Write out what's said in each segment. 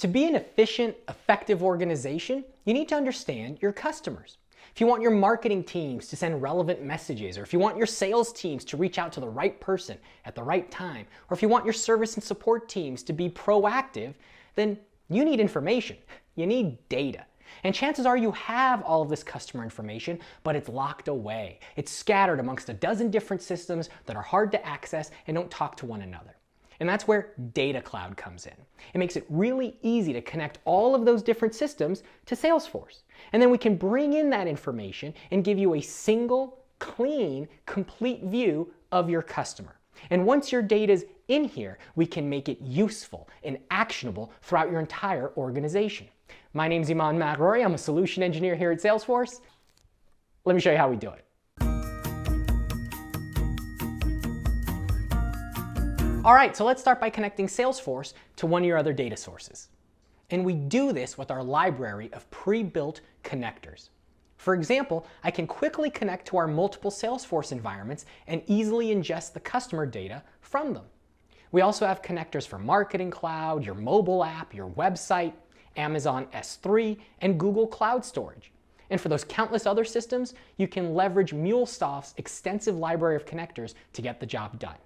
To be an efficient, effective organization, you need to understand your customers. If you want your marketing teams to send relevant messages, or if you want your sales teams to reach out to the right person at the right time, or if you want your service and support teams to be proactive, then you need information. You need data. And chances are you have all of this customer information, but it's locked away. It's scattered amongst a dozen different systems that are hard to access and don't talk to one another. And that's where Data Cloud comes in. It makes it really easy to connect all of those different systems to Salesforce. And then we can bring in that information and give you a single, clean, complete view of your customer. And once your data's in here, we can make it useful and actionable throughout your entire organization. My name's Iman Maghrouri. I'm a solution engineer here at Salesforce. Let me show you how we do it. All right, so let's start by connecting Salesforce to one of your other data sources. And we do this with our library of pre-built connectors. For example, I can quickly connect to our multiple Salesforce environments and easily ingest the customer data from them. We also have connectors for Marketing Cloud, your mobile app, your website, Amazon S3, and Google Cloud Storage. And for those countless other systems, you can leverage MuleSoft's extensive library of connectors to get the job done.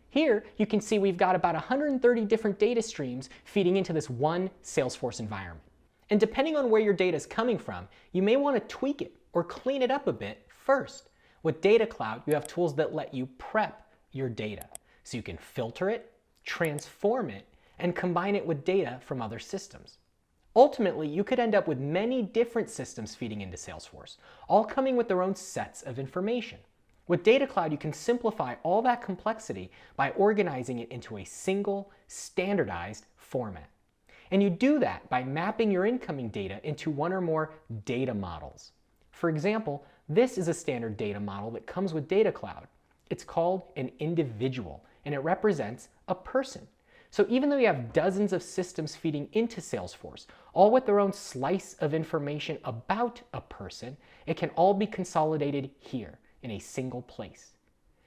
Here, you can see we've got about 130 different data streams feeding into this one Salesforce environment. And depending on where your data is coming from, you may want to tweak it or clean it up a bit first. With Data Cloud, you have tools that let you prep your data. So you can filter it, transform it, and combine it with data from other systems. Ultimately, you could end up with many different systems feeding into Salesforce, all coming with their own sets of information. With Data Cloud, you can simplify all that complexity by organizing it into a single, standardized format. And you do that by mapping your incoming data into one or more data models. For example, this is a standard data model that comes with Data Cloud. It's called an individual, and it represents a person. So even though you have dozens of systems feeding into Salesforce, all with their own slice of information about a person, it can all be consolidated here in a single place.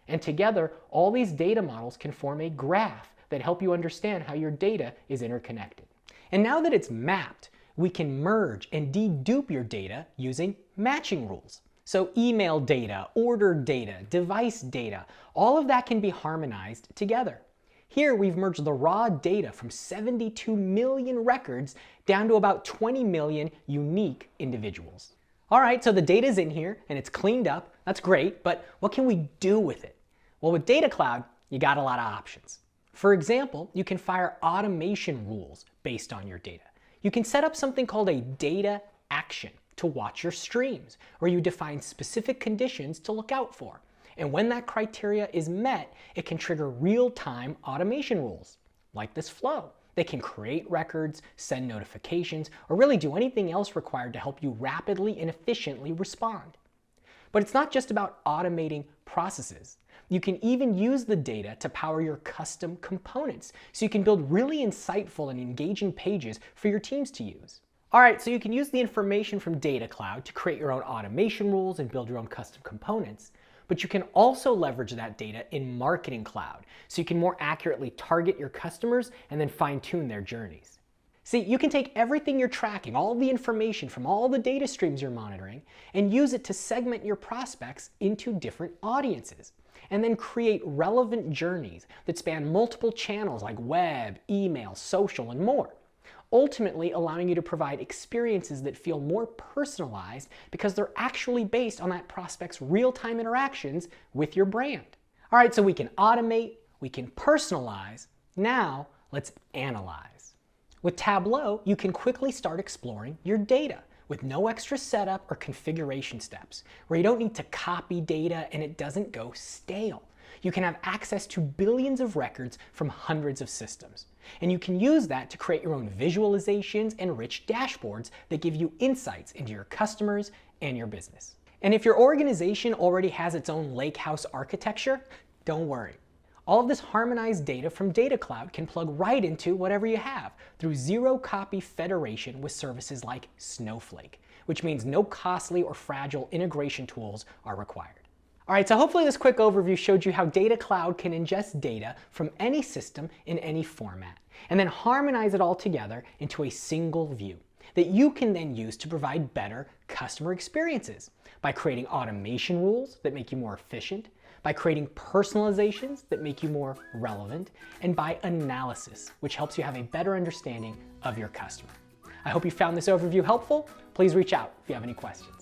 And together, all these data models can form a graph that help you understand how your data is interconnected. And now that it's mapped, we can merge and dedupe your data using matching rules. So email data, order data, device data, all of that can be harmonized together. Here we've merged the raw data from 72 million records down to about 20 million unique individuals. All right, so the data's in here and it's cleaned up. That's great, but what can we do with it? Well, with Data Cloud, you got a lot of options. For example, you can fire automation rules based on your data. You can set up something called a data action to watch your streams, where you define specific conditions to look out for. And when that criteria is met, it can trigger real-time automation rules, like this flow. They can create records, send notifications, or really do anything else required to help you rapidly and efficiently respond. But it's not just about automating processes. You can even use the data to power your custom components, so you can build really insightful and engaging pages for your teams to use. All right, so you can use the information from Data Cloud to create your own automation rules and build your own custom components. But you can also leverage that data in Marketing Cloud, so you can more accurately target your customers and then fine-tune their journeys. See, you can take everything you're tracking, all the information from all the data streams you're monitoring, and use it to segment your prospects into different audiences, and then create relevant journeys that span multiple channels like web, email, social, and more, ultimately allowing you to provide experiences that feel more personalized because they're actually based on that prospect's real-time interactions with your brand. All right, so we can automate, we can personalize. Now, let's analyze. With Tableau, you can quickly start exploring your data with no extra setup or configuration steps, where you don't need to copy data and it doesn't go stale. You can have access to billions of records from hundreds of systems. And you can use that to create your own visualizations and rich dashboards that give you insights into your customers and your business. And if your organization already has its own lakehouse architecture, don't worry. All of this harmonized data from Data Cloud can plug right into whatever you have through zero-copy federation with services like Snowflake, which means no costly or fragile integration tools are required. All right, so hopefully this quick overview showed you how Data Cloud can ingest data from any system in any format. and then harmonize it all together into a single view that you can then use to provide better customer experiences by creating automation rules that make you more efficient, by creating personalizations that make you more relevant, and by analysis, which helps you have a better understanding of your customer. I hope you found this overview helpful. Please reach out if you have any questions.